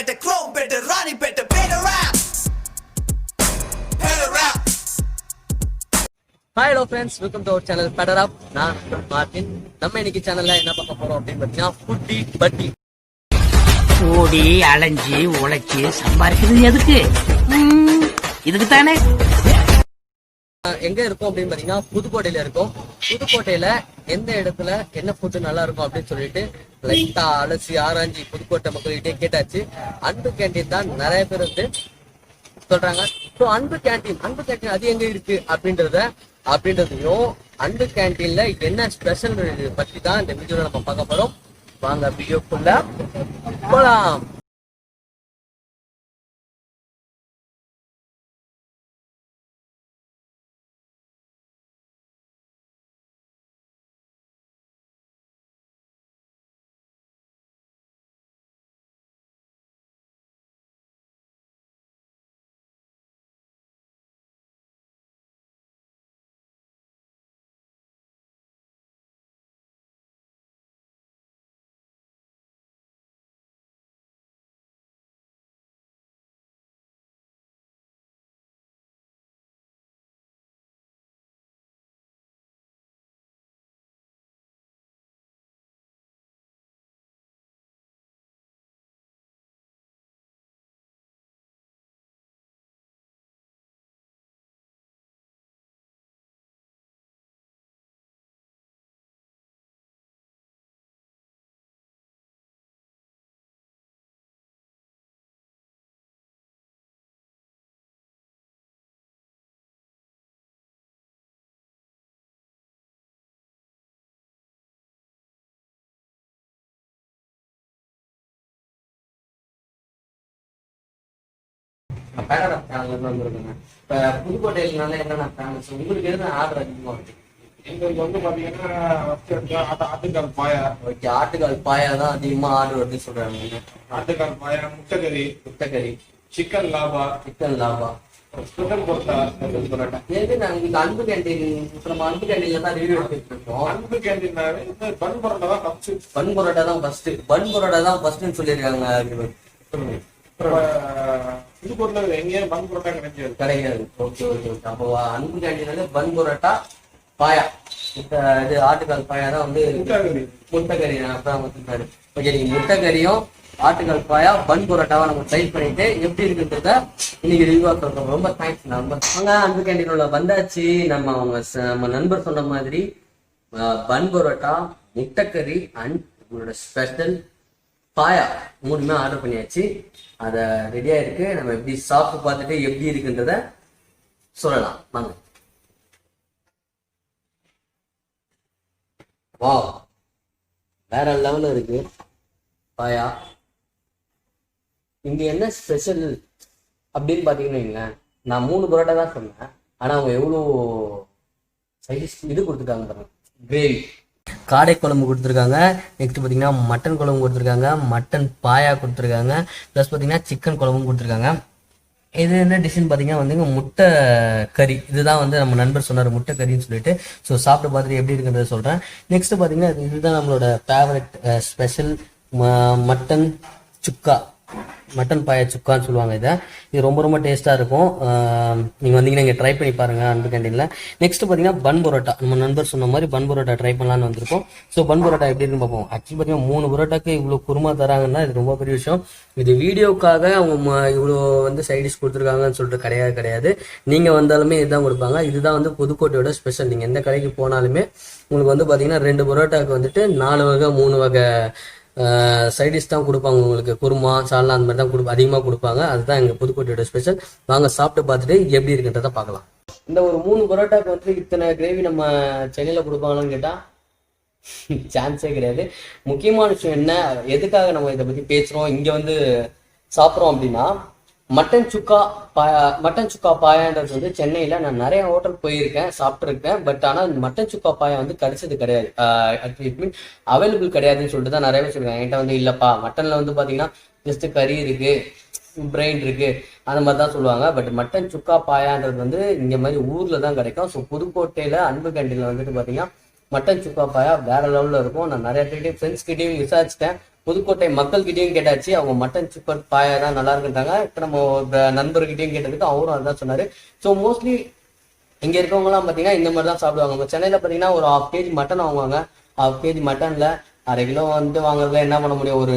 better, chrome better, Ronnie better, better rap. Better rap. Hi hello friends, welcome to our channel Parotta. நான் Martin. நம்ம இன்னைக்கு சேனல்ல என்ன பார்க்க போறோம் அப்படின்னு பார்த்தீங்கன்னா புடுக்கொட்டை. ஓடி அலைஞ்சி உழைச்சி சம்பாதிக்கிறது எதுக்கு? இதுக்கு தானே. எங்க இருக்கும் அப்படின்னு பாத்தீங்கன்னா புதுக்கோட்டையில இருக்கும். புதுக்கோட்டையில எந்த இடத்துல என்ன ஃபுட் நல்லா இருக்கும் அப்படின்னு சொல்லிட்டு லைட்டா அலசி ஆராய்ச்சி புதுக்கோட்டை மக்கள்கிட்டே கேட்டாச்சு. அன்பு கேண்டீன் தான் நிறைய பேர் வந்து சொல்றாங்க. ஸோ அன்பு கேண்டீன் அது எங்க இருக்கு அப்படின்றதையும் அன்பு கேண்டீன்ல என்ன ஸ்பெஷல் பற்றி தான் இந்த வீடியோல நம்ம பார்க்க போறோம். வாங்க வீடியோக்குள்ள போலாம். இப்ப புதுக்கோட்டையில என்னென்ன ஃபேமஸ், உங்களுக்கு எதுனா ஆர்டர் அதிகமா இருக்கு? எங்களுக்கு வந்து பாத்தீங்கன்னா ஆட்டுக்கால் பாயா. ஓகே, ஆட்டுக்கால் பாயா தான் அதிகமா ஆர்டர் வருதுன்னு சொல்றாங்க. ஆட்டுக்கால் பாயா, முட்டைக்கறி, சிக்கன் லாபா, சிக்கன் பொரோட்டா. ஏது நாங்க அன்பு கேண்டீன் நம்ம அன்பு கேண்டீன்ல தான் ரிவ்யூ எடுத்துட்டு இருக்கோம். அன்பு கேண்டீன்னாவே பன் பரோட்டா தான் ஃபர்ஸ்ட். பன் பரோட்டா தான் ஃபர்ஸ்ட்னு சொல்லிருக்காங்க. புதுக்கோட்டையில எங்கேயும் பன் பரோட்டா கிடையாது. ஓகே. அப்போ அன்பு கேண்டீன்ல பன் பரோட்டா பாயா, இது ஆட்டுக்கால் பாயா தான் வந்து முட்டைக்கறி அதான் வந்துருக்காரு. ஓகே, நீங்க முட்டைக்கறியும் ஆட்டுக்கால் பாயா பன் பரோட்டாவை நம்ம ட்ரை பண்ணிட்டு எப்படி இருக்குன்றத இன்னைக்கு ரிவ்யூவா சொல்றோம். ரொம்ப தேங்க்ஸ் நண்பர். அன்பு கேண்டீன் உள்ள வந்தாச்சு. நம்ம நண்பர் சொன்ன மாதிரி பன் பரோட்டா, முட்டைக்கறி அண்ட் உங்களோட ஸ்பெஷல் பாயா மூணுமே ஆர்டர் பண்ணியாச்சு. அத ரெடியா இருக்கு. நம்ம எப்படி சாப்பிட்டு பார்த்துட்டு எப்படி இருக்குன்றத சொல்லலாம் வாங்க. வா, வேற லெவல்ல இருக்கு பாயா. இங்க என்ன ஸ்பெஷல் அப்படின்னு பாத்தீங்கன்னா, நான் 3 பரோட்டா தான் சொன்னேன். ஆனா அவங்க எவ்வளவு சைடிஷ் இது கொடுத்துருக்காங்க பாருங்க. கிரேவி, காடை குழம்பு கொடுத்துருக்காங்க. நெக்ஸ்ட் பார்த்தீங்கன்னா மட்டன் குழம்பு கொடுத்துருக்காங்க, மட்டன் பாயா கொடுத்துருக்காங்க, ப்ளஸ் பார்த்தீங்கன்னா சிக்கன் குழம்பும் கொடுத்துருக்காங்க. இது என்ன டிஷ்ஷுன்னு பார்த்தீங்கன்னா வந்து முட்டை கறி. இதுதான் வந்து நம்ம நண்பர் சொன்னார் முட்டை கறின்னு சொல்லிட்டு. ஸோ சாப்பிட்டு பார்த்துட்டு எப்படி இருக்குன்றத சொல்கிறேன். நெக்ஸ்ட் பார்த்தீங்கன்னா இதுதான் நம்மளோட ஃபேவரட் ஸ்பெஷல் மட்டன் சுக்கா, மட்டன் பாயா சுக்கான்னு சொல்லுவாங்க. இது ரொம்ப ரொம்ப டேஸ்ட்டாக இருக்கும். நீங்கள் வந்தீங்கன்னா இங்கே ட்ரை பண்ணி பாருங்கள் அன்பு கேண்டீனில். நெக்ஸ்ட் பார்த்தீங்கன்னா பன் பரோட்டா. நம்ம நண்பர் சொன்ன மாதிரி பன் பரோட்டா ட்ரை பண்ணலான்னு வந்திருக்கோம். ஸோ பன் பரோட்டா எப்படி இருக்குன்னு பார்ப்போம். ஆக்சுவலி பார்த்தீங்கன்னா 3 பரோட்டாக்கு இவ்வளோ குருமா தராங்கன்னா இது ரொம்ப பெரிய விஷயம். இது வீடியோக்காக அவங்க இவ்வளோ வந்து சைடிஷ் கொடுத்துருக்காங்கன்னு சொல்லிட்டு கிடையாது. நீங்கள் வந்தாலுமே இதுதான் கொடுப்பாங்க. இதுதான் வந்து புதுக்கோட்டையோட ஸ்பெஷல். நீங்கள் எந்த கடைக்கு போனாலுமே உங்களுக்கு வந்து பார்த்தீங்கன்னா 2 பரோட்டாவுக்கு வந்துட்டு 4 வகை 3 வகை சைடிஷ் தான் கொடுப்பாங்க. உங்களுக்கு குருமா சால்னா அந்த மாதிரி தான் அதிகமாக கொடுப்பாங்க. அதுதான் எங்கள் புதுக்கோட்டையோட ஸ்பெஷல். வாங்க சாப்பிட்டு பார்த்துட்டு எப்படி இருக்குன்றத பார்க்கலாம். இந்த ஒரு 3 பரோட்டாக்கு வந்து இத்தனை கிரேவி நம்ம சென்னையில் கொடுப்பாங்களான்னு கேட்டால் சான்ஸே கிடையாது. முக்கியமான விஷயம் என்ன, எதுக்காக நம்ம இதை பற்றி பேசுகிறோம் இங்கே வந்து சாப்பிட்றோம் அப்படின்னா, மட்டன் சுக்கா பாயான்றது வந்து சென்னையில் நான் நிறைய ஹோட்டல் போயிருக்கேன், சாப்பிட்ருக்கேன். பட் ஆனால் மட்டன் சுக்கா பாயா வந்து கிடைச்சது கிடையாது. மீன் அவைலபிள் கிடையாதுன்னு சொல்லிட்டு தான் நிறைய பேர் சொல்லுவாங்க. என்கிட்ட வந்து இல்லைப்பா, மட்டனில் வந்து பார்த்தீங்கன்னா ஜஸ்ட் கறி இருக்கு, பிரெயின் இருக்கு, அந்த மாதிரி தான் சொல்லுவாங்க. பட் மட்டன் சுக்கா பாயான்றது வந்து இங்கே மாதிரி ஊரில் தான் கிடைக்கும். ஸோ புதுக்கோட்டையில் அன்பு கேண்டீனில் வந்துட்டு பார்த்தீங்கன்னா மட்டன் சுக்கா பாயா வேற லெவலில் இருக்கும். நான் நிறைய பேர்கிட்டையும் ஃப்ரெண்ட்ஸ் கிட்டையும் விசாரிச்சிட்டேன். புதுக்கோட்டை மக்கள்கிட்டயும் கேட்டாச்சு, அவங்க மட்டன் சிக்கன் பாயா தான் நல்லா இருக்குன்றாங்க. இப்போ நம்ம நண்பர்கிட்டயும் கேட்டதுக்கு அவரும் அதுதான் சொன்னாரு. ஸோ மோஸ்ட்லி இங்க இருக்கவங்க எல்லாம் பாத்தீங்கன்னா இந்த மாதிரி தான் சாப்பிடுவாங்க. நம்ம சென்னையில பாத்தீங்கன்னா ஒரு 1/2 kg மட்டன் வாங்குவாங்க. 1/2 kg மட்டன்ல 1/2 கிலோ வாங்குறதுல என்ன பண்ண முடியும், ஒரு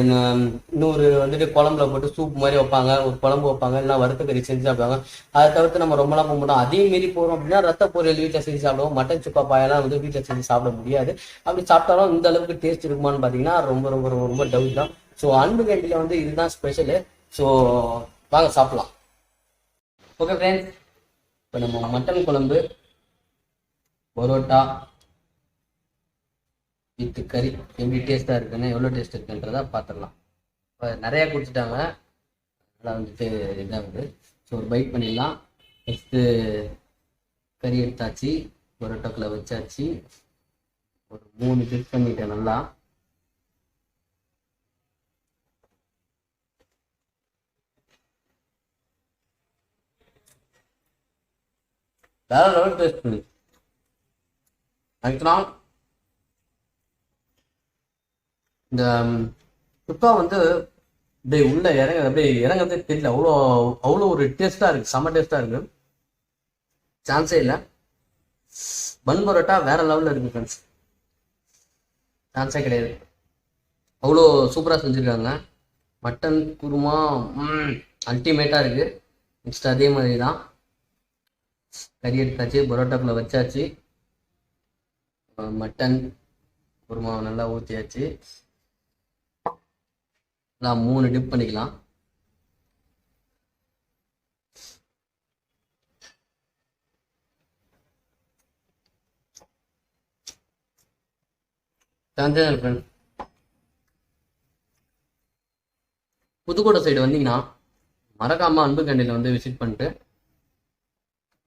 100 குழம்புல போட்டு சூப் மாதிரி வைப்பாங்க, ஒரு குழம்பு வைப்பாங்க, இல்லைன்னா வறுத்த கறி செஞ்சு சாப்பிடுவாங்க. அதை தவிர்த்து நம்ம ரொம்பலாம் போக மாட்டோம். அதே மீறி போறோம் அப்படின்னா ரத்த பொரியல் வீட்டில் செஞ்சு சாப்பிடுவோம். மட்டன் சுக்கா பாயெல்லாம் வீட்டில் செஞ்சு சாப்பிட முடியாது. அப்படி சாப்பிட்டாலும் இந்த அளவுக்கு டேஸ்ட் இருக்குமான்னு பாத்தீங்கன்னா ரொம்ப ரொம்ப ரொம்ப ரொம்ப டவுட் தான். ஸோ அன்பு கேண்டில இதுதான் ஸ்பெஷலு. ஸோ வாங்க சாப்பிடலாம். ஓகே ஃப்ரெண்ட்ஸ், இப்போ நம்ம மட்டன் குழம்பு, பரோட்டா வித் கறி எப்படி டேஸ்ட்டாக இருக்குன்னு, எவ்வளோ டேஸ்ட் இருக்குன்றதை பார்த்துடலாம். இப்போ நிறையா கொடுத்துட்டாங்க, அதனால் இதாகுது. ஸோ ஒரு பைட் பண்ணிடலாம். நெக்ஸ்ட்டு கறி எடுத்தாச்சு, பரோட்டாக்குள்ளே வச்சாச்சு, ஒரு 3 டிப் பண்ணிட்டேன் நல்லா. வேற லெவல் டேஸ்ட் பண்ணி ஆக்சுவலாக இந்த சுக்கா அப்படியே உள்ள அப்படியே இறங்கதே தெரியல. அவ்வளோ ஒரு டேஸ்டா இருக்கு, செம்ம டேஸ்டா இருக்கு, சான்ஸே இல்லை. பன் பரோட்டா வேற லெவல்ல இருக்கு ஃப்ரெண்ட்ஸ், சான்ஸே கிடையாது. அவ்வளோ சூப்பராக செஞ்சுருக்காங்க. மட்டன் குருமா அல்டிமேட்டா இருக்கு. நெக்ஸ்ட் அதே மாதிரி தான் கறி எடுத்தாச்சு, பரோட்டாக்குள்ள வச்சாச்சு, மட்டன் குருமாவை நல்லா ஊற்றியாச்சு. 3 டிப் பண்ணிக்கலாம். புதுக்கோட்டை சைடு வந்தீங்கன்னா மறக்காம அன்பு கேண்டீன்ல விசிட் பண்ணிட்டு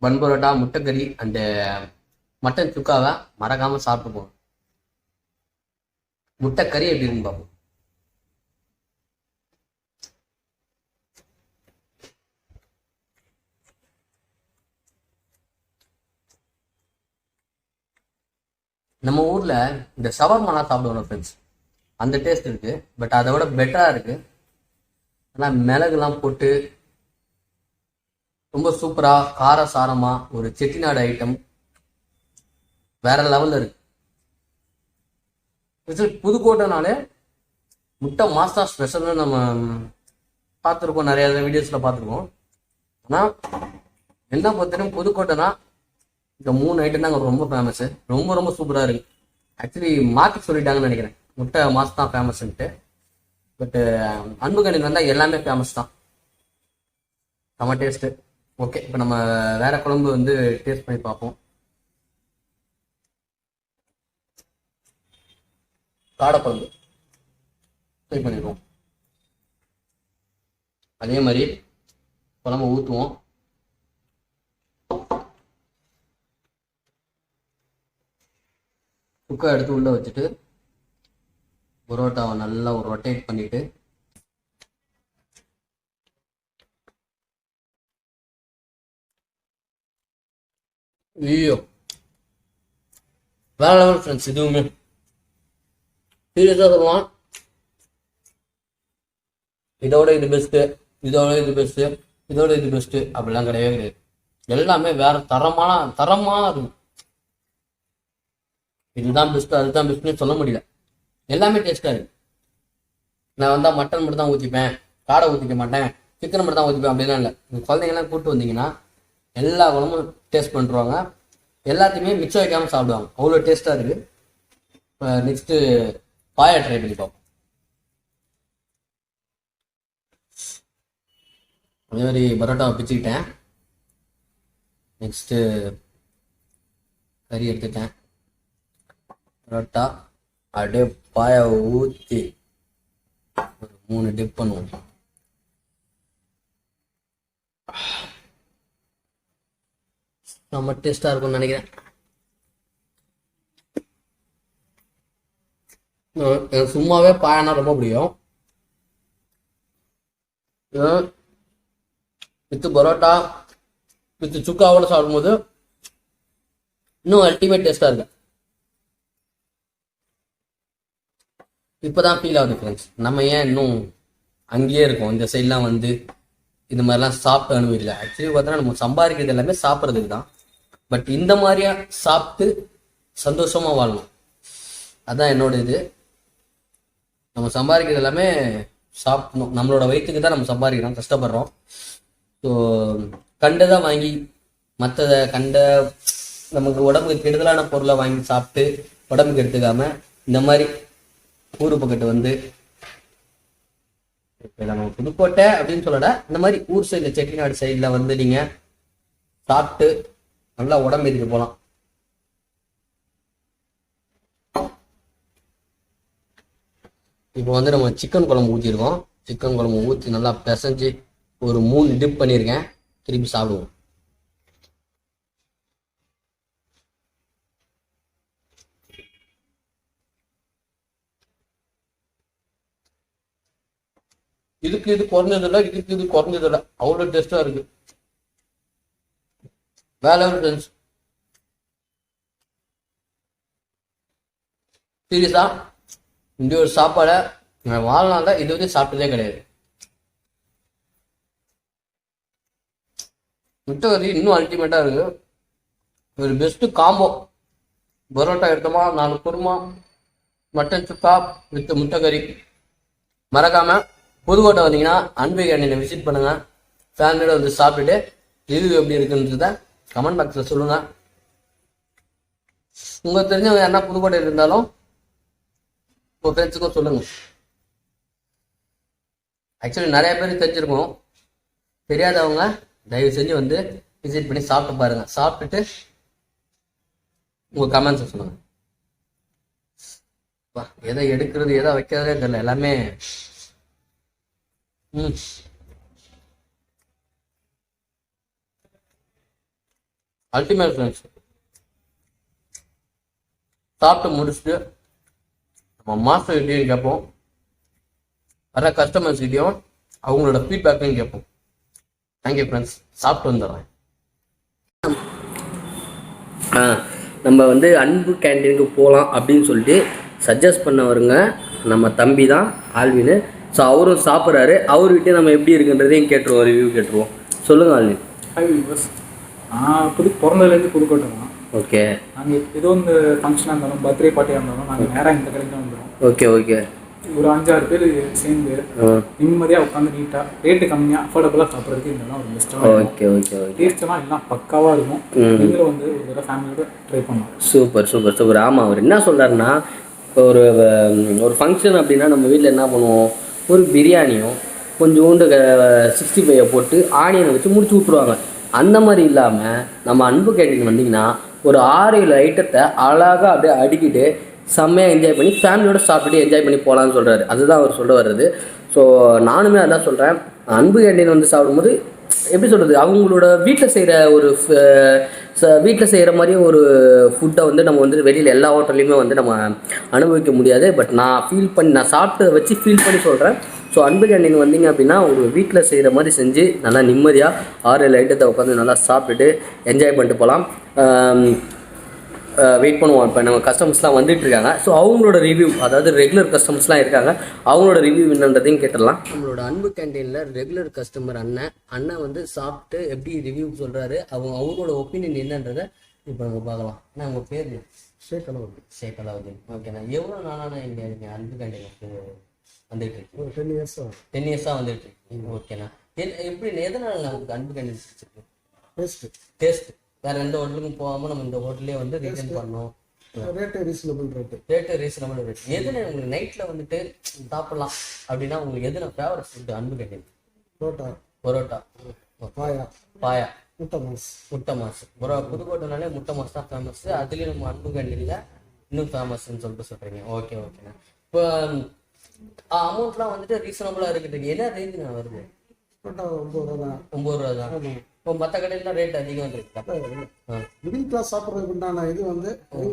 பன் பரோட்டா, முட்டைக்கறி அண்டு மட்டன் சுக்காவை மறக்காம சாப்பிட்டு போகணும். முட்டைக்கறி எப்படி இருக்குன்னு பார்ப்போம். நம்ம ஊர்ல இந்த ஷவர்மாலாம் சாப்பிடுவோம் ஃப்ரெண்ட்ஸ், அந்த டேஸ்ட் இருக்கு. பட் அதை விட பெட்டரா இருக்கு. ஆனால் மிளகுலாம் போட்டு ரொம்ப சூப்பரா கார சாரமா ஒரு செட்டிநாடு ஐட்டம் வேற லெவல்ல இருக்கு. புதுக்கோட்டைனாலே முட்டை மாஸ்டா ஸ்பெஷல்னு நம்ம பார்த்துருக்கோம், நிறைய வீடியோஸ்ல பார்த்துருக்கோம். ஆனால் என்ன பொறுத்தவரைக்கும் புதுக்கோட்டைனா இந்த 3 ஐட்டம் தான் ரொம்ப ஃபேமஸ், ரொம்ப ரொம்ப சூப்பரா இருக்கு. ஆக்சுவலி மாற்றி சொல்லிட்டாங்கன்னு நினைக்கிறேன், முட்டை மாஸ் தான் ஃபேமஸ்ன்ட்டு. பட் அன்பு கேண்டீன் வந்தால் எல்லாமே ஃபேமஸ் தான், செம்ம டேஸ்ட்டு. ஓகே, இப்போ நம்ம வேற குழம்பு டேஸ்ட் பண்ணி பார்ப்போம். காடைக்குழம்பு ட்ரை பண்ணிடுவோம். அதே மாதிரி குழம்பு ஊற்றுவோம். குக்கை எடுத்து உள்ள வச்சுட்டு பரோட்டாவை நல்லா ஒரு ரொட்டேட் பண்ணிட்டு ஐயோ வேற லெவல் ஃப்ரெண்ட்ஸ். இதுவுமே சீரியஸாக சொல்லலாம், இதோட இது பெஸ்ட்டு, இதோட இது பெஸ்ட்டு, இதோட இது பெஸ்ட்டு அப்படிலாம் கிடையவே கிடையாது. எல்லாமே வேற தரமான இருக்கும். இதுதான் பெஸ்ட்டு அதுதான் பெஸ்ட்டுன்னு சொல்ல முடியல, எல்லாமே டேஸ்ட்டாக இருக்கு. நான் வந்தால் மட்டன் மட்டும் தான் ஊற்றிப்பேன், காடை ஊற்றிக்க மாட்டேன், சிக்கன் மட்டும் தான் ஊற்றிப்பேன் அப்படிலாம் இல்லை. குழந்தைங்கலாம் கூப்பிட்டு வந்தீங்கன்னா எல்லா குழம்பும் டேஸ்ட் பண்ணுறாங்க, எல்லாத்தையுமே மிச்சம் வைக்காமல் சாப்பிடுவாங்க, அவ்வளோ டேஸ்ட்டாக இருக்குது. இப்போ நெக்ஸ்ட்டு பாயா ட்ரை பண்ணி பார்ப்போம். அதே மாதிரி பரோட்டாவை பிச்சுக்கிட்டேன், நெக்ஸ்ட்டு கறி எடுத்துட்டேன், பரோட்டா அப்படியே பாயாவை ஊற்றி ஒரு 3 டிப் பண்ணுவோம். நம்ம டேஸ்டா இருக்கும்னு நினைக்கிறேன். எனக்கு சும்மாவே பாயானா ரொம்ப பிடிக்கும். வித்து பரோட்டா வித்து சுக்காவோட சாப்பிடும்போது இன்னும் அல்டிமேட் டேஸ்டா இருக்கு. இப்போதான் ஃபீல் ஆகுது ஃப்ரெண்ட்ஸ், நம்ம ஏன் இன்னும் அங்கேயே இருக்கோம், இந்த சைட்லாம் வந்து இது மாதிரிலாம் சாப்பிட்டு அனுபவிக்கல. ஆக்சுவலி பார்த்தோன்னா நம்ம சம்பாதிக்கிறது எல்லாமே சாப்பிட்றதுக்கு தான். பட் இந்த மாதிரியா சாப்பிட்டு சந்தோஷமா வாழணும், அதான் என்னோட இது. நம்ம சம்பாதிக்கிறது எல்லாமே சாப்பிடணும், நம்மளோட வயிற்றுக்கு தான் நம்ம சம்பாதிக்கிறோம், கஷ்டப்படுறோம். ஸோ கண்டதான் வாங்கி மற்றதை நமக்கு உடம்புக்கு கெடுதலான பொருளை வாங்கி சாப்பிட்டு உடம்புக்கு எடுத்துக்காம இந்த மாதிரி ஊரு பக்கத்து வந்து இப்போ நம்ம புதுக்கோட்டை அப்படின்னு சொல்லல, இந்த மாதிரி ஊர் சைடில் செட்டிநாடு சைடில் வந்து நீங்க சாப்பிட்டு நல்லா உடம்பு ஏற்றிட்டு போகலாம். இப்போ வந்து நம்ம சிக்கன் குழம்பு ஊற்றிருக்கோம். சிக்கன் குழம்பு ஊற்றி நல்லா பிசைஞ்சு ஒரு 3 டிப் பண்ணியிருக்கேன். திருப்பி சாப்பிடுவோம். இதுக்கு இது குறைஞ்சதில்லை, இதுக்கு இது குறைஞ்சதில்லை, அவ்வளோ டேஸ்டா இருக்கு. வேற லெவல். சீரியஸா இந்த ஒரு சாப்பாடை நான் வாழ்நாள்ல இது வரைக்கும் சாப்பிட்டதே கிடையாது. முட்டை கறி இன்னும் அல்டிமேட்டா இருக்கு. ஒரு பெஸ்ட் காம்போ. பரோட்டா எடுத்தோமா, 4 குருமா, மட்டன் சுக்கா வித் முட்டை கறி. மறக்காம புதுக்கோட்டை வந்தீங்கன்னா அன்பு கேண்டீனை விசிட் பண்ணுங்க. ஃபேமிலியோட வந்து சாப்பிட்டுட்டு ரிவ்யூ எப்படி இருக்குன்றத கமெண்ட் பாக்ஸில் சொல்லுங்க. உங்களுக்கு தெரிஞ்சவங்க யாருன்னா புதுக்கோட்டை இருந்தாலும் உங்கள் ஃப்ரெண்ட்ஸுக்கும் சொல்லுங்க. ஆக்சுவலி நிறைய பேர் தெரிஞ்சிருக்கோம், தெரியாதவங்க தயவு செஞ்சு வந்து விசிட் பண்ணி சாப்பிட்டு பாருங்க. சாப்பிட்டுட்டு உங்கள் கமெண்ட்ஸை சொல்லுங்க. எதை எடுக்கிறது எதை வைக்கிறதே தெரியல, எல்லாமே அல்டிமேட் ஃப்ரெண்ட்ஸ். சாப்பிட்டு முடிச்சுட்டு நம்ம மாஸ்டர் கிட்டையும் கேட்போம், வர கஸ்டமர்ஸ் கிட்டையும் அவங்களோட ஃபீட்பேக்கையும் கேட்போம். Thank you friends. சாப்பிட்டு வந்துடுறேன். நம்ம வந்து அன்பு கேண்டீனுக்கு போகலாம் அப்படின்னு சொல்லிட்டு சஜஸ்ட் பண்ணவருங்க நம்ம தம்பி தான், ஆல்வின். ஸோ அவரும் சாப்பிட்றாரு. அவர்கிட்ட நம்ம எப்படி இருக்குன்றதையும் கேட்டுருவோம், ரிவ்யூ கேட்டுருவோம். சொல்லுங்க ஆல்வின். Hi bus. நான் பிறந்ததுலேருந்து புதுக்கோட்டை தான். ஓகே. நாங்கள் ஏதோ இந்த ஃபங்க்ஷனாக இருந்தாலும் பர்த்டே பார்ட்டியாக இருந்தாலும் நாங்கள் நேராக இந்த கடைக்கு தான் வந்துடுவோம். Okay okay. ஒரு 5-6 பேர் சேர்ந்து நிம்மதியாக உட்காந்து நீட்டாக ரேட்டு கம்மியாக அஃபோர்டபுளாக சாப்பிட்றதுக்கு இதெல்லாம் ஒரு பெஸ்ட்டாக. Okay okay okay. டேஸ்ட்டெல்லாம் எல்லாம் பக்காவாக இருக்கும். நீங்களும் வந்து ஒரு தடவை ஃபேமிலியோட ட்ரை பண்ணலாம். Super super super. ஆமாம், அவர் என்ன சொல்கிறாருன்னா, ஒரு ஃபங்க்ஷன் அப்படின்னா நம்ம வீட்டில் என்ன பண்ணுவோம், ஒரு பிரியாணியும் கொஞ்சோண்டு 65 போட்டு ஆனியனை வச்சு முடிச்சு விட்ருவாங்க. அந்த மாதிரி இல்லாமல் நம்ம அன்பு கேண்டீன் வந்தீங்கன்னா ஒரு 6-7 ஐட்டத்தை அழகாக அப்படியே அடுக்கிட்டு செம்மையாக என்ஜாய் பண்ணி ஃபேமிலியோட சாப்பிட்டுட்டு என்ஜாய் பண்ணி போகலான்னு சொல்கிறாரு. அதுதான் அவர் சொல்ல வர்றது. ஸோ நானுமே அதான் சொல்கிறேன். அன்பு கேண்டீன் வந்து சாப்பிடும்போது எப்படி சொல்கிறது, அவங்களோட வீட்டில் செய்கிற ஒரு வீட்டில் செய்கிற மாதிரியும் ஒரு ஃபுட்டை வந்து நம்ம வந்து வெளியில் எல்லா ஹோட்டல்லையுமே வந்து நம்ம அனுபவிக்க முடியாது. பட் நான் சாப்பிட்டு வச்சு ஃபீல் பண்ணி சொல்கிறேன். ஸோ அன்பு கேண்டீன் வந்தீங்க அப்படின்னா ஒரு வீட்டில் செய்கிற மாதிரி செஞ்சு நல்லா நிம்மதியாக 6-7 ஐட்டத்தை உட்காந்து நல்லா சாப்பிட்டுட்டு என்ஜாய் பண்ணிட்டு போகலாம். வெயிட் பண்ணுவோம். இப்போ நம்ம கஸ்டமர்ஸ்லாம் வந்துட்டு இருக்காங்க. ஸோ அவங்களோட ரிவ்யூ, அதாவது ரெகுலர் கஸ்டமர்ஸ்லாம் இருக்காங்க, அவங்களோட ரிவ்யூ என்னன்றதையும் கேட்டுடலாம். நம்மளோட அன்பு கேண்டீனில் ரெகுலர் கஸ்டமர் அண்ணன் வந்து சாப்பிட்டு எப்படி ரிவ்யூ சொல்கிறாரு, அவங்களோட ஒப்பீனியன் என்னன்றதை இப்போ நம்ம பார்க்கலாம். நான் உங்கள் பேர் ஷேக் அலாவுதீன். ஓகேண்ணா. எவ்வளோ நாளான இங்கே அன்பு கேண்டீனுக்கு வந்துட்டு இருக்கு? 10 இயர்ஸாக வந்துட்டு இருக்கு. ஓகேண்ணா. எப்படி எதனால நமக்கு அன்பு கேண்டீன் பிடிச்சிருக்கு? டேஸ்ட் வேற எந்த ஹோட்டலுக்கும் போகாமல் நம்ம இந்த ஹோட்டலே வந்து ரிட்டர்ன் பண்ணோம். Rate reasonable rate. எதுனா உங்களுக்கு நைட்டில் வந்துட்டு சாப்பிடலாம் அப்படின்னா உங்களுக்கு எதுனா ஃபேவரட் ஃபுட்டு அன்பு கேண்டீன்? பரோட்டா, பாயா, முட்டை மாஸ். புதுக்கோட்டைனாலே முட்டை மாஸ் தான் ஃபேமஸ். அதுலேயும் நம்ம அன்பு கேண்டீனில் இன்னும் ஃபேமஸ்ன்னு சொல்லிட்டு சொல்கிறீங்க. ஓகே ஓகேண்ணா. இப்போ அமௌண்ட்லாம் வந்துட்டு ரீசனபிளாக இருக்குது. என்ன ரேஞ்சுண்ணா வருது? பரோட்டா 9 ரூபா தான். 9 ரூபா தான். இப்போ மற்ற கடையில ரேட் அதிகம் இருக்கா? மிடில் கிளாஸ் சாப்பிட்றதுக்கு உண்டான இது வந்து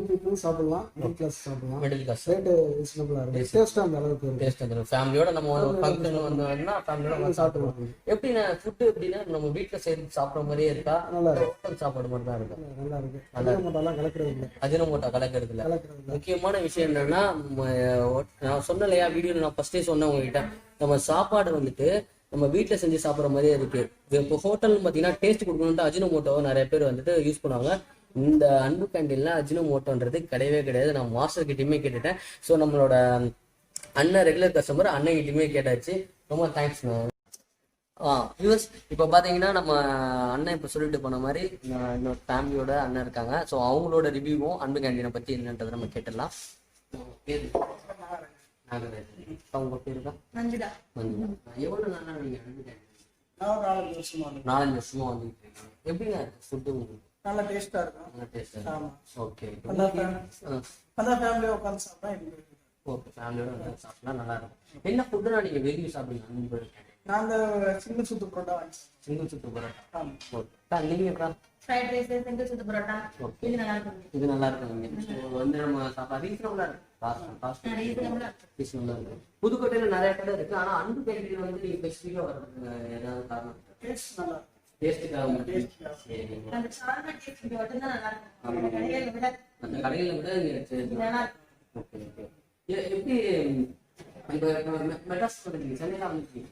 பீப்புளும் சாப்பிடலாம், மிடில் கிளாஸ் சாப்பிடலாம். மிடில் கிளாஸ் ரேட்டு ரீசனபிளாக இருக்கும். டேஸ்ட் அந்த அளவுக்கு இருக்கும். டேஸ்ட் வந்துடும். ஃபேமிலியோட நம்ம ஒரு ஃபங்க்ஷன் வந்தோம்னா ஃபேமிலியோட வந்து சாப்பிடுவோம். எப்படின்னா ஃபுட்டு எப்படின்னா நம்ம வீட்டில் சேர்த்து சாப்பிட்ற மாதிரியே இருக்கா? நல்லா ஹோட்டல் சாப்பாடு மாதிரி தான் இருக்கும். நல்லா இருக்கு. அஜினமோட்டோலாம் கலக்கிறது இல்லை. அஜினமோட்டோ கலக்கிறது இல்லை. முக்கியமான விஷயம் என்னன்னா, நான் சொன்ன இல்லையா வீடியோவில் நான் ஃபர்ஸ்டே சொன்னேன் உங்ககிட்ட, நம்ம சாப்பாடு வந்துட்டு நம்ம வீட்டில் செஞ்சு சாப்பிட்ற மாதிரியே இருக்கு. இப்போ ஹோட்டல்னு பார்த்தீங்கன்னா டேஸ்ட் கொடுக்கணுன்ட்டு அஜினமோட்டோவை நிறைய பேர் வந்துட்டு யூஸ் பண்ணுவாங்க. இந்த அன்பு கேண்டீன்ல அஜினமோட்டோன்றது கிடையவே கிடையாது. நான் மாஸ்டர் கிட்டயுமே கேட்டுட்டேன். ஸோ நம்மளோட அண்ணன் ரெகுலர் கஸ்டமர் அண்ணன் கிட்டயுமே கேட்டாச்சு. ரொம்ப தேங்க்ஸ். யூஸ் இப்போ பார்த்தீங்கன்னா நம்ம அண்ணன் இப்போ சொல்லிட்டு போன மாதிரி இன்னொரு ஃபேமிலியோட அண்ணன் இருக்காங்க. ஸோ அவங்களோட ரிவ்யூவும் அன்பு கேண்டீனை பற்றி என்னன்றதை நம்ம கேட்டுடலாம். உங்க பேரு தான் மஞ்சுடா. எவ்வளவு நாளா நீங்க அன்பு கேண்டீன்? 4 வருஷமா 4 வருஷமா வந்துட்டு இருக்கீங்க. எப்படிங்க ஃபுட்டு உங்களுக்கு? நல்ல டேஸ்டா இருக்கும். நல்ல டேஸ்டா. ஆமா. ஓகே. அந்த ஃபேமிலியோட உட்கார்ந்து சாப்பிட்டா ஓகே, ஃபேமிலியோட உட்கார்ந்து சாப்பிட்டா நல்லா இருக்கும். என்ன ஃபுட்டுனா நீங்க விரும்பி சாப்பிடுங்க அன்பு கேண்டீன்? நான் அந்த சிங்கிள் சுத்து பரோட்டா வாங்கி. சிங்கிள் சுத்து பரோட்டா. ஆமா. ஓகே. நீங்க எப்படா? ஃப்ரைட் ரைஸ், சிங்கிள் சுத்து பரோட்டா. இது நல்லா இருக்கும். இது நல்லா இருக்குங்க. வந்து நம்ம சாப்பிட ரீசனபிளா இருக்கு. புதுக்கோட்டையில நிறைய கடை இருக்கு. ஆனா அன்பு கேண்டீன் வந்து நீங்க ஸ்பெசிஃபிக்கா வர்றதுக்கு ஏதாவது காரணம்? டேஸ்ட் நல்லா டேஸ்ட்டுக்காக. அந்த சால்னா டேஸ்ட் மட்டும் தான் நல்லா இருக்கும். அந்த கடையில விட ஓகே ஓகே. எப்படி இப்போ மெட்ராஸ் சொல்றீங்க, சென்னையில வந்துருக்கீங்க.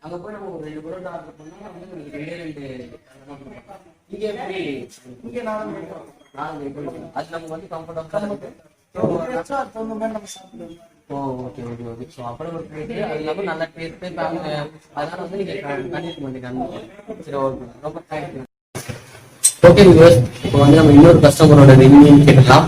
அங்க போய் நம்ம ஒரு 2 பரோட்டா ஆர்டர் பண்ணா வந்து 2 இங்க எப்படி? இங்க 4 அது நமக்கு வந்து கம்ஃபர்டபுளா இருக்கு. ஓ ஓகே ஓகே ஓகே. ஸோ அப்புறம் ஒரு பிளேட்டு அது இல்லாமல் நல்ல டேஸ்ட்டு அதனால வந்து நீங்கள் கண்டிப்பாக பண்ணிக்கலாம். சரி ஓகே, ரொம்ப தேங்க்யூ. ஓகே வியூவர்ஸ், இப்போ வந்து நம்ம இன்னொரு கஸ்டமரோட ரிவ்யூ கேட்கலாம்.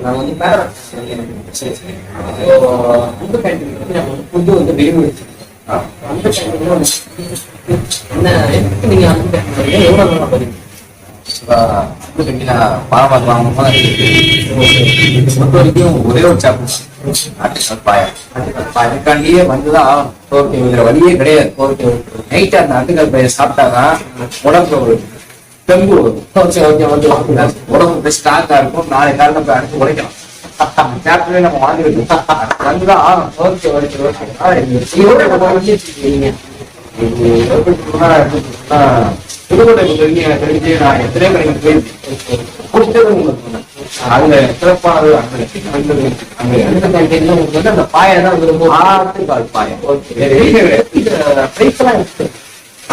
நான் வந்து அந்த கேண்டீன் ஃபுட்டு வந்து வெளியே அந்த கேண்டீன் என்ன நீங்க அந்த கேண்டீன் எவ்வளோ நல்லா பண்ணுறீங்க? பொறுத்த வரைக்கும் ஒரே ஒரு சாப்பிட்டு ஆட்டுக்கால் பாயா. அதுக்காண்டியே வந்துதான் இதுல வழியே கிடையாது. நைட்டு அந்த ஆட்டுக்கால் பாயை சாப்பிட்டாதான் உடம்புல ஒரு தெம்பு வரும். உடம்பு ஸ்ட்ராங்கா இருக்கும். நாளை காலம் போய் அடுத்து உடைக்கலாம். சாப்பிட்டே நம்ம வாங்கிருக்கோம். வந்துதான் ஆகும். புதுக்கோட்டை தெரிஞ்சு நான் எத்தனை கடைக்கு போயிருக்கேன். குடிச்சது உங்களுக்கு அதுல சிறப்பானது அந்த கேண்டீன்ல உங்களுக்கு வந்து அந்த பாயை தான் வந்து ஆட்டுக்கால் பாயம்.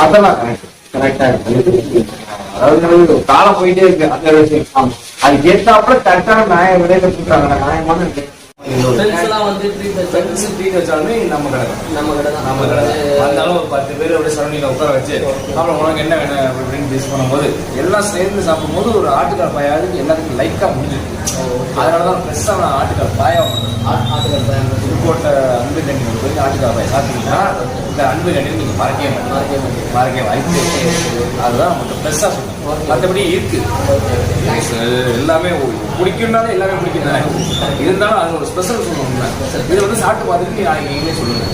அதெல்லாம் கரெக்டா இருக்கு. அதாவது காலம் போயிட்டே இருக்கு. அந்த விஷயம் அதுக்கு ஏற்றாப்புல கரெக்டான நியாய விலையில கொடுக்குறாங்க. நியாயமான வச்சாலுமே நம்ம கடை வந்தாலும் ஒரு 10 பேர் அப்படியே சரௌண்டிங்ல உட்கார வச்சு அப்புறம் உனக்கு என்ன வேணும் அப்படின்னு பேஸ் பண்ணும்போது எல்லாம் சேர்ந்து சாப்பிடும்போது ஒரு ஆட்டுக்கால் பாயாவது எல்லாத்துக்கும் லைக்கா முடிஞ்சிருக்கு. அதனாலதான் ஃப்ரெஷ்ஷான ஆட்டுக்கால் பாயா ஆட்டுக்கால் பாயா புதுக்கோட்டை அன்பு கேண்டீன் போய் ஆட்டுக்கால் பாயா சாப்பிட்டீங்கன்னா இந்த அன்பு கேண்டீன் நீங்க மறக்க வாய்ப்பு. அதுதான் நமக்கு ஃப்ரெஷ்ஷா சொல்லுங்க. மற்றபடி இருக்கு எல்லாமே பிடிக்கும்னாலே எல்லாமே பிடிக்கும் தானே. இருந்தாலும் அது ஒரு ஸ்பெஷல் சொல்லணும்னா இதை வந்து சாப்பிட்டு பார்த்துட்டு நீங்களே சொல்லுங்க.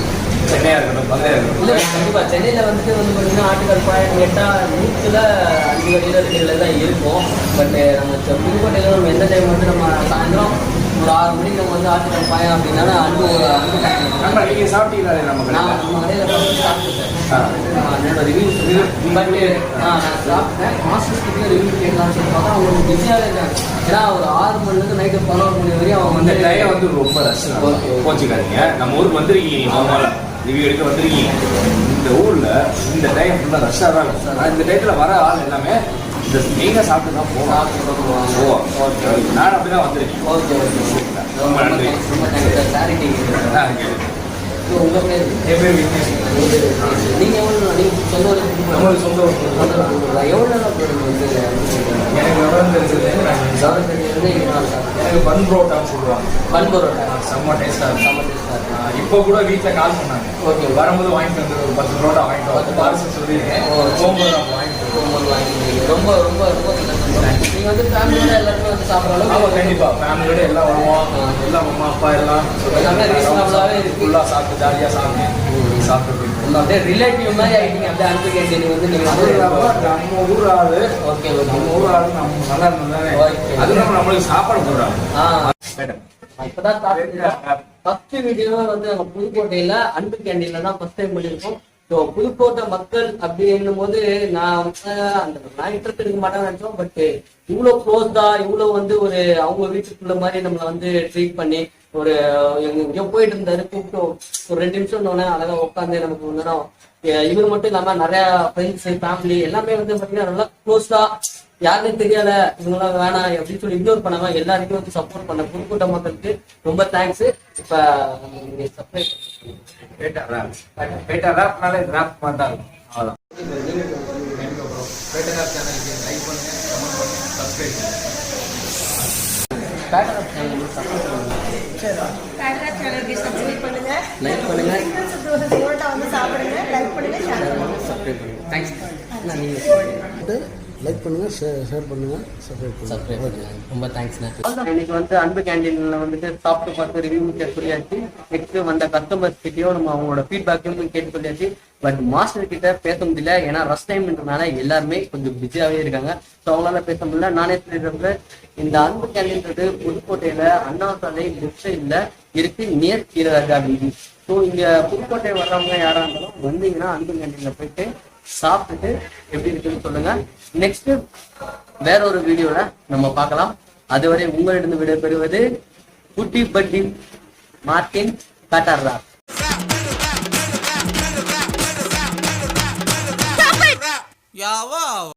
சென்னையா இருக்கட்டும், மதுரையா இருக்கட்டும். இல்லை கண்டிப்பா சென்னையில வந்துட்டு வந்து பார்த்தீங்கன்னா ஆட்டுக்கால் பாயம் கேட்டால் 100ல் 5 வழியில் தான் இருக்கும். பட் நம்ம புதுக்கோட்டையில நம்ம எந்த டைம் வந்து நம்ம சாயந்தரம் ஒரு 6 மணிக்கு நம்ம வந்து ஆட்டுக்கால் பாயம் அப்படின்னா அன்பு நீங்க சாப்பிட்டீங்களா? நம்ம கடையில் சாப்பிட்டுட்டேன். என்னோட ரிவ்யூ பட் நான் சாப்பிட்டேன். மாஸ்டர்ஸ்கிட்டே ரிவ்யூ கேட்கலாம்னு சொல்லி பார்த்தா அவங்களுக்கு பிஸியாக இருக்காங்க. ஏன்னா ஒரு 6 மணிலேருந்து நைட்டு 11 மணி வரையும் அவங்க அந்த டைம் வந்து ரொம்ப ரஷ். போச்சுக்காதீங்க. நம்ம ஊருக்கு வந்துருக்கீங்க, மாமாவில் ரிவ்யூ எடுக்க வந்துருக்கீங்க. இந்த ஊர்ல இந்த டைம் ஃபுல்லாக ரஷ்ஷாக தான் இருக்கும். இந்த டைத்துல வர ஆள் எல்லாமே இந்த மெயினாக சாப்பிட்டு தான் போவோம். நான் அப்படிதான் வந்திருக்கேன். Okay okay. ரொம்ப நன்றி. ரொம்ப தேங்க்ஸ். ஸோ உங்கள் பேர் என் பேர் விக்னேஷ். நீங்கள் எவ்வளோ நீங்கள் சொந்த ஊர் நம்மளுக்கு சொந்த ஊர். எவ்வளோ நாளாக போகிறீங்க வந்து எனக்கு விவரம் தெரிஞ்சது எனக்கு பன் புரோட்டான்னு சொல்லுவாங்க. பன் பரோட்டா செம்ம டேஸ்டாக இருக்கும். செம்ம டேஸ்டாக இருக்கும். இப்போ கூட வீட்டில் கால் பண்ணாங்க. ஓகே வரும்போது வாங்கிட்டு வந்து ஒரு 10 புரோட்டா வாங்கிட்டு வந்து பார்சல் சொல்லியிருக்கேன். போகும்போது நான் வாங்கிட்டு ரொம்ப ரொம்ப ரொம்ப நீங்கள் வந்து ஃபேமிலியோட எல்லாருமே வந்து சாப்பிட்ற அளவுக்கு ஆமாம் கண்டிப்பாக ஃபேமிலியோட எல்லாம் வருவோம். எல்லாம் அம்மா அப்பா எல்லாம் எல்லாமே ரீசனபிளாகவே இருக்கு. ஃபுல்லாக சாப்பிட்டு ஜாலியாக சாப்பிட்டு அப்படியே ரிலேட்டிவ் மாதிரி ஆகிட்டீங்க. அப்படியே அன்பு கேண்டீன் வந்து நீங்கள் அது இல்லாமல் நம்ம ஊர் ஆளு. ஓகே நம்ம ஊர் ஆளு நம்ம நல்லா இருந்தது தானே. அது இல்லாமல் நம்மளுக்கு சாப்பாடு போடுறாங்க. இப்பதான் ஃபர்ஸ்ட் வீடியோ வந்து நம்ம புதுக்கோட்டையில அன்பு கேண்டீன்ல தான் ஃபர்ஸ்ட் டைம் பண்ணியிருக்கோம். ஸோ புதுக்கோட்டை மக்கள் அப்படின்னும் போது நான் இன்ட்ரெஸ்ட் எடுக்க மாட்டேன்னு நினைச்சோம். பட் இவ்வளோ க்ளோஸ்டா இவ்வளோ வந்து ஒரு அவங்க வீட்டுக்குள்ள மாதிரி நம்மளை வந்து ட்ரீட் பண்ணி ஒரு எங்கேயோ போயிட்டு இருந்தாரு கூப்பிட்டோம். ஒரு 2 நிமிஷம் இருந்தோன்னே அழகா உட்காந்து நமக்கு ஒன்றுனா இவர் மட்டும் இல்லாம நிறைய ஃப்ரெண்ட்ஸ் ஃபேமிலி எல்லாமே வந்து பார்த்தீங்கன்னா நல்லா க்ளோஸ்டா யாருன்னு தெரியல இவங்களாம் வேணாம் அப்படின்னு சொல்லி இக்னோர் பண்ணாம எல்லாருக்கும் வந்து சப்போர்ட் பண்ண புதுக்கோட்டை மக்களுக்கு ரொம்ப தேங்க்ஸ். இப்ப சப்ஸ்கிரைப் பேட்டா ரேப்னாலே ரேப் மாதிரி தான் இருக்கும். அவ்வளோதான். பேட்டா ரேப் சேனலுக்கு லைக் பண்ணுங்க, கமெண்ட் பண்ணுங்க, சப்ஸ்கிரைப் பண்ணுங்க. சேனலுக்கு சப்ஸ்கிரைப் பண்ணுங்க, லைக் பண்ணுங்க, புரோட்டா வந்து சாப்பிடுங்க, லைக் பண்ணுங்க, ஷேர் பண்ணுங்க, சப்ஸ்கிரைப் பண்ணுங்க. தேங்க்ஸ். லைக் பண்ணுங்க, ஷேர் பண்ணுங்க, சப்ஸ்கிரைப் பண்ணுங்க. ரொம்ப தேங்க்ஸ்ண்ணா. இன்னைக்கு வந்து அன்பு கேண்டீன்ல வந்துட்டு சாப்பிட்டு பார்த்து ரிவ்யூ சொல்லியாச்சு. நெக்ஸ்ட் வந்த கஸ்டமர்ஸ் கிட்டயும் நம்ம அவங்களோட ஃபீட்பேக்கும் கேட்டு சொல்லியாச்சு. பட் மாஸ்டர் கிட்ட பேச முடியல. ஏன்னா ரஷ் டைம்ன்றனால எல்லாருமே கொஞ்சம் பிஸியாவே இருக்காங்க. ஸோ அவங்களால பேச முடியல. நானே சொல்லிடுறப்ப இந்த அன்பு கேண்டீன்றது புதுக்கோட்டையில அண்ணா சாலை லெஃப்ட் சைட்ல இருக்கு, நியர் கீரராஜா வீதி. ஸோ இங்க புதுக்கோட்டை வர்றவங்க யாரா இருந்தாலும் வந்தீங்கன்னா அன்பு கேண்டீன்ல போயிட்டு சாப்பிட்டுட்டு எப்படி இருக்குன்னு சொல்லுங்க. நெக்ஸ்ட் வேற ஒரு வீடியோல நம்ம பார்க்கலாம். அதுவரை உங்களிடம் விடைபெறுவது குட்டி பட்டி மார்டின் பேட்டர்ரா. Yawa.